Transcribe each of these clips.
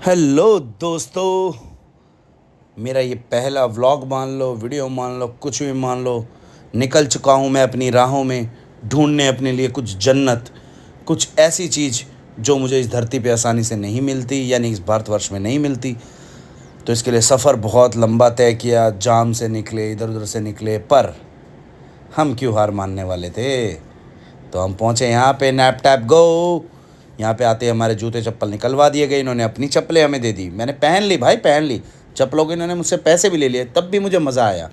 Hello दोस्तों, मेरा ये पहला व्लॉग मान लो, वीडियो मान लो, कुछ भी मान लो। निकल चुका हूँ मैं अपनी राहों में, ढूंढने अपने लिए कुछ जन्नत, कुछ ऐसी चीज़ जो मुझे इस धरती पे आसानी से नहीं मिलती, यानी इस भारतवर्ष में नहीं मिलती। तो इसके लिए सफ़र बहुत लंबा तय किया, जाम से निकले, इधर उधर से निकले, पर हम क्यों हार मानने वाले थे। तो हम पहुँचे यहाँ पे, नैप टैप गो। यहाँ पे आते हमारे जूते चप्पल निकलवा दिए गए, इन्होंने अपनी चप्पलें हमें दे दी, मैंने पहन ली भाई, पहन ली चप्पलों के। इन्होंने मुझसे पैसे भी ले लिए, तब भी मुझे मज़ा आया,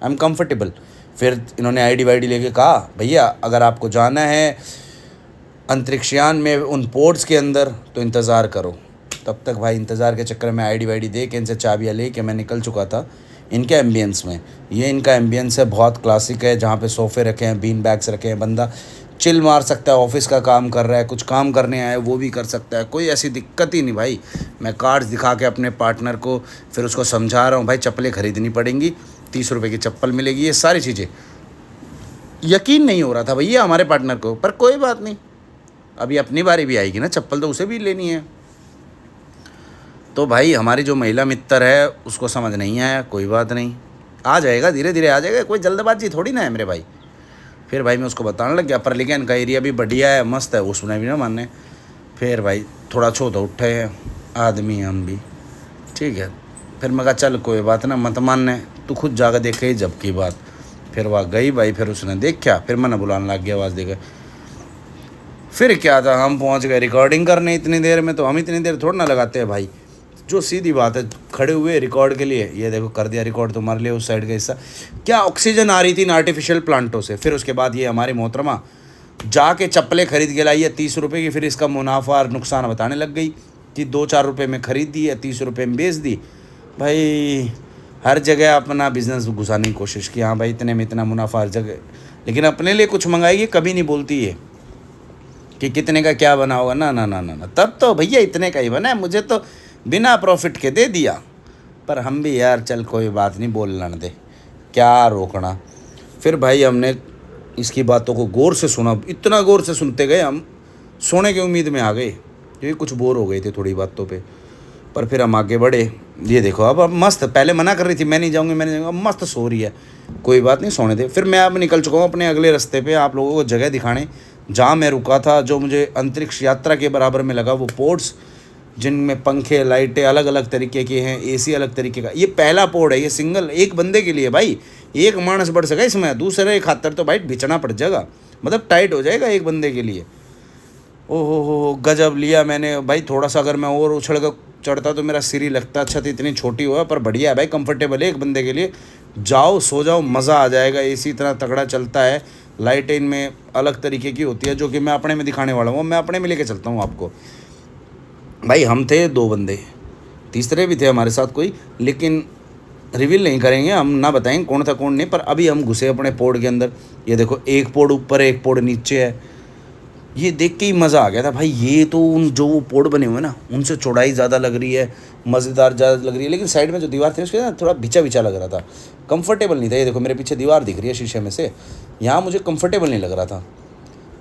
आई एम कम्फर्टेबल। फिर इन्होंने आईडी वाईडी लेके कहा, भैया अगर आपको जाना है अंतरिक्षयान में उन पोर्ट्स के अंदर तो इंतज़ार करो। तब तक भाई इंतज़ार के चक्कर में आईडी वाईडी दे के, इनसे चाबियाँ ले के मैं निकल चुका था इनके एम्बियंस में। ये इनका एम्बियंस है, बहुत क्लासिक है, जहाँ पे सोफ़े रखे हैं, बीन बैग्स रखे हैं, बंदा चिल मार सकता है, ऑफिस का काम कर रहा है, कुछ काम करने आया है वो भी कर सकता है, कोई ऐसी दिक्कत ही नहीं भाई। मैं कार्ड्स दिखा के अपने पार्टनर को फिर उसको समझा रहा हूँ, भाई चप्पलें ख़रीदनी पड़ेंगी, 30 रुपये की चप्पल मिलेगी, ये सारी चीज़ें। यकीन नहीं हो रहा था भैया हमारे पार्टनर को, पर कोई बात नहीं, अभी अपनी बारी भी आएगी ना, चप्पल तो उसे भी लेनी है। तो भाई हमारी जो महिला मित्र है उसको समझ नहीं आया, कोई बात नहीं, आ जाएगा, धीरे धीरे आ जाएगा, कोई जल्दबाजी थोड़ी ना है मेरे भाई। फिर भाई मैं उसको बताने लग गया, पर लेकिन का एरिया भी बढ़िया है, मस्त है, उसने भी ना मानने। फिर भाई थोड़ा छो तो उठे हैं आदमी हम भी, ठीक है। फिर मैं कहा चल कोई बात ना, मत मानने, तू खुद जाकर देखे जब की बात। फिर वह गई भाई, फिर उसने देखा, फिर मैंने बुलाने लग गया, आवाज़ देकर। फिर क्या था, हम पहुंच गए रिकॉर्डिंग करने इतनी देर में, तो हम इतनी देर थोड़ा ना लगाते हैं भाई, जो सीधी बात है, खड़े हुए रिकॉर्ड के लिए। ये देखो कर दिया रिकॉर्ड तुम्हारे लिए, उस साइड का हिस्सा। क्या ऑक्सीजन आ रही थी इन आर्टिफिशियल प्लांटों से। फिर उसके बाद ये हमारी मोहतरमा जाके चप्पलें खरीद के लाई है 30 रुपये की। फिर इसका मुनाफा और नुकसान बताने लग गई कि 2-4 रुपये में ख़रीद दी है, 30 रुपये में बेच दी। भाई हर जगह अपना बिजनेस घुसाने की कोशिश की, हाँ भाई इतने में इतना मुनाफा हर जगह, लेकिन अपने लिए कुछ मंगाएगी कभी नहीं बोलती है कि कितने का क्या बना होगा, ना ना ना ना ना, तब तो भैया इतने का ही बना है, मुझे तो बिना प्रॉफिट के दे दिया। पर हम भी यार चल कोई बात नहीं, बोलने दे, क्या रोकना। फिर भाई हमने इसकी बातों को गौर से सुना, इतना गौर से सुनते गए हम, सोने की उम्मीद में आ गए, क्योंकि कुछ बोर हो गए थे थोड़ी बातों पे। पर फिर हम आगे बढ़े। ये देखो अब मस्त, पहले मना कर रही थी मैं नहीं जाऊँगी मैं नहीं जाऊँगा, अब मस्त सो रही है, कोई बात नहीं सोने दे। फिर मैं अब निकल चुका हूँ अपने अगले रास्ते पे, आप लोगों को जगह दिखाने जहाँ मैं रुका था, जो मुझे अंतरिक्ष यात्रा के बराबर में लगा। वो पोर्ट्स जिनमें पंखे लाइटें अलग अलग तरीके के हैं, एसी अलग तरीके का। ये पहला पोर्ट है, ये सिंगल एक बंदे के लिए भाई, एक मानस बढ़ सका इसमें, दूसरे खातर तो भाई बिछना पड़ जाएगा, मतलब टाइट हो जाएगा एक बंदे के लिए। ओहो हो गजब लिया मैंने भाई, थोड़ा सा अगर मैं और उछल कर चढ़ता तो मेरा सिर ही लगता। अच्छा तो इतनी छोटी हुआ, पर बढ़िया है भाई, कंफर्टेबल है एक बंदे के लिए। जाओ सो जाओ, मज़ा आ जाएगा, एसी इतना तगड़ा चलता है, लाइटें इनमें अलग तरीके की होती है, जो कि मैं अपने में दिखाने वाला हूँ, मैं अपने में लेके चलता हूँ आपको। भाई हम थे 2 बंदे, तीसरे भी थे हमारे साथ कोई, लेकिन रिवील नहीं करेंगे हम, ना बताएंगे कौन था कौन नहीं। पर अभी हम घुसे अपने पोर्ट के अंदर। ये देखो एक पोर्ट ऊपर है, एक पोर्ट नीचे है। ये देख के ही मज़ा आ गया था भाई। ये तो उन जो वो पोर्ट बने हुए ना, उनसे चौड़ाई ज़्यादा लग रही है, मज़ेदार ज़्यादा लग रही है, लेकिन साइड में जो दीवार थी उसके ना थोड़ा बिछा बिछा लग रहा था, कंफर्टेबल नहीं था। ये देखो मेरे पीछे दीवार दिख रही है शीशे में से, यहाँ मुझे कंफर्टेबल नहीं लग रहा था।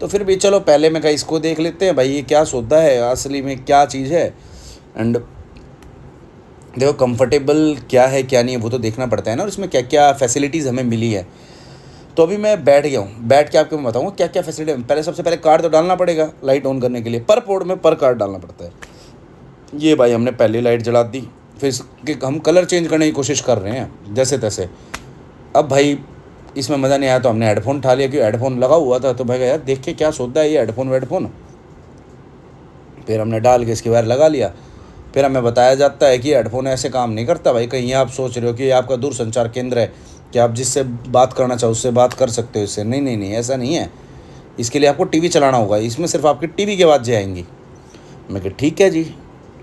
तो फिर भी चलो पहले मैं कहा इसको देख लेते हैं भाई, ये क्या सौदा है असली में, क्या चीज़ है। एंड देखो कंफर्टेबल क्या है क्या नहीं है वो तो देखना पड़ता है ना, और इसमें क्या क्या फैसिलिटीज़ हमें मिली है। तो अभी मैं बैठ गया हूँ, बैठ के आपको मैं बताऊँगा क्या क्या फैसिलिटी है। पहले सबसे पहले कार्ड तो डालना पड़ेगा लाइट ऑन करने के लिए, पर पोर्ट में पर कार्ड डालना पड़ता है। ये भाई हमने पहली लाइट जला दी, फिर इसके हम कलर चेंज करने की कोशिश कर रहे हैं जैसे तैसे। अब भाई इसमें मज़ा नहीं आया तो हमने हेडफोन उठा लिया, क्योंकि हेडफोन लगा हुआ था। तो भाई यार देख के क्या सौदा है ये हेडफोन वेडफोन। फिर हमने डाल के इसकी वायर लगा लिया। फिर हमें बताया जाता है कि हेडफोन ऐसे काम नहीं करता भाई, कहीं आप सोच रहे हो कि आपका दूरसंचार केंद्र है कि आप जिससे बात करना चाहो उससे बात कर सकते हो इससे। नहीं नहीं नहीं, ऐसा नहीं है, इसके लिए आपको टीवी चलाना होगा, इसमें सिर्फ आपकी टीवी की आवाज़ें आएंगी। मैं कहा ठीक है जी,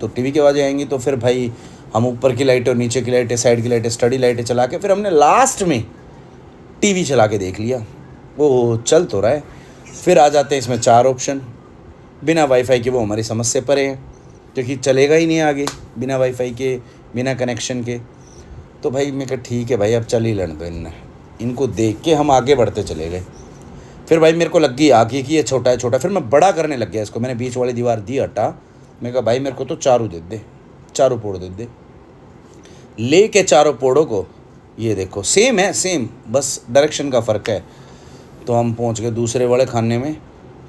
तो टीवी की आवाज़ें आएंगी। तो फिर भाई हम ऊपर की लाइटें और नीचे की लाइटें, साइड की लाइटें, स्टडी लाइटें चला के फिर हमने लास्ट में टीवी चला के देख लिया, वो चल तो रहा है। फिर आ जाते हैं इसमें 4 ऑप्शन, बिना वाईफाई के वो हमारी समझ से परे हैं, क्योंकि चलेगा ही नहीं आगे बिना वाईफाई के, बिना कनेक्शन के। तो भाई मैं कहा ठीक है भाई अब चल ही लेने दो इनने, इनको देख के हम आगे बढ़ते चले गए। फिर भाई मेरे को लग गई आगे कि ये छोटा है, फिर मैं बड़ा करने लग गया इसको। मैंने बीच वाली दीवार दी हटा, मैं कहा भाई मेरे को तो चारू दे दे, चारों पोड़ दे लेके चारों पोड़ों को, ये देखो सेम है, सेम, बस डायरेक्शन का फ़र्क है। तो हम पहुंच गए दूसरे वाले खाने में।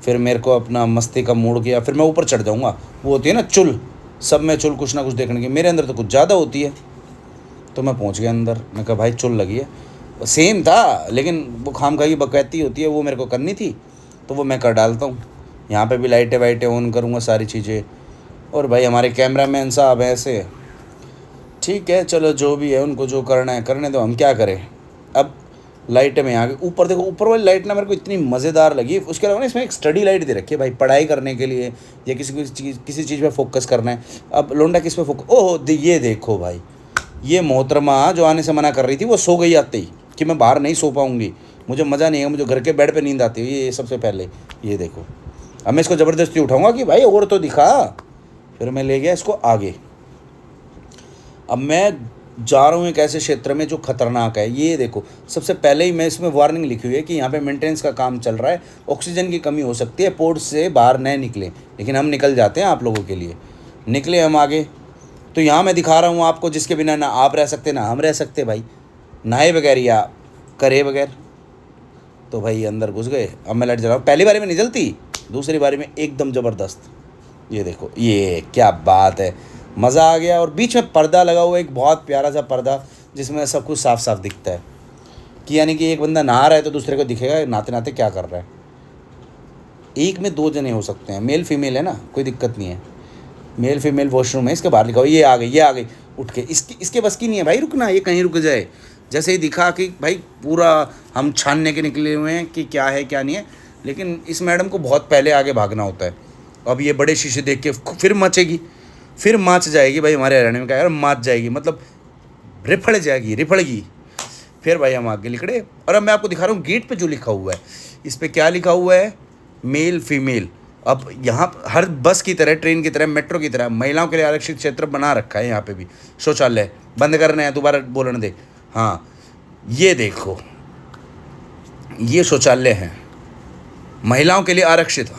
फिर मेरे को अपना मस्ती का मूड किया, फिर मैं ऊपर चढ़ जाऊंगा। वो होती है ना चुल, सब में चुल कुछ ना कुछ देखने की, मेरे अंदर तो कुछ ज़्यादा होती है। तो मैं पहुंच गया अंदर, मैं कहा भाई चुल लगी है। सेम था, लेकिन वो खामखा की बकैती होती है, वो मेरे को करनी थी तो वो मैं कर डालता हूँ। यहाँ पे भी लाइटें वाइटें ऑन करूँगा, सारी चीज़ें। और भाई हमारे कैमरामैन साहब ऐसे, ठीक है चलो जो भी है, उनको जो करना है करने दो, हम क्या करें। अब लाइटें में आगे ऊपर देखो, ऊपर वाली लाइट ना मेरे को इतनी मज़ेदार लगी। उसके अलावा ना इसमें एक स्टडी लाइट दे रखी है भाई, पढ़ाई करने के लिए या किसी चीज़ पे फोकस करना है। अब लोंडा किस पे फोकस, ओह ये देखो भाई, ये मोहतरमा जो आने से मना कर रही थी वो सो गई आते ही कि मैं बाहर नहीं सो पाऊँगी, मुझे मज़ा नहीं है, मुझे घर के बेड पे नींद आती है। ये सबसे पहले ये देखो, अब मैं इसको ज़बरदस्ती उठाऊँगा कि भाई और तो दिखा। फिर मैं ले गया इसको आगे। अब मैं जा रहा हूँ एक ऐसे क्षेत्र में जो खतरनाक है। ये देखो, सबसे पहले ही मैं इसमें वार्निंग लिखी हुई है कि यहाँ पे मेंटेनेंस का काम चल रहा है, ऑक्सीजन की कमी हो सकती है, पोर्ट से बाहर न निकलें। लेकिन हम निकल जाते हैं आप लोगों के लिए। निकले हम आगे, तो यहाँ मैं दिखा रहा हूँ आपको जिसके बिना ना आप रह सकते ना हम रह सकते भाई, नहाए बगैर या करे बगैर। तो भाई अंदर घुस गए। अब मैं लट जा रहा हूँ, पहली बारी में नहीं जलती, दूसरी बारी में एकदम ज़बरदस्त। ये देखो, ये क्या बात है, मज़ा आ गया। और बीच में पर्दा लगा हुआ, एक बहुत प्यारा सा पर्दा जिसमें सब कुछ साफ साफ दिखता है, कि यानी कि एक बंदा नहा रहा है तो दूसरे को दिखेगा नहाते नहाते क्या कर रहा है। एक में दो जने हो सकते हैं, मेल फीमेल है ना, कोई दिक्कत नहीं है। मेल फीमेल वॉशरूम है, इसके बाहर लिखा हो, ये आ गई, ये आ गई उठ के। इसके बस की नहीं है भाई रुकना, ये कहीं रुक जाए। जैसे ही दिखा कि भाई पूरा हम छानने के निकले हुए हैं कि क्या है क्या नहीं है, लेकिन इस मैडम को बहुत पहले आगे भागना होता है। अब ये बड़े शीशे देख के फिर मचेगी, फिर माच जाएगी भाई, हमारे हरियाणा में क्या है, माच जाएगी मतलब रिफड़ जाएगी, रिफड़गी। फिर भाई हम आगे निकले। और अब मैं आपको दिखा रहा हूँ गेट पे जो लिखा हुआ है, इस पर क्या लिखा हुआ है, मेल फीमेल। अब यहाँ हर बस की तरह, ट्रेन की तरह, मेट्रो की तरह महिलाओं के लिए आरक्षित क्षेत्र बना रखा है। यहाँ पे भी शौचालय बंद करने हैं, दोबारा बोलने दे। हाँ ये देखो, ये शौचालय हैं महिलाओं के लिए आरक्षित।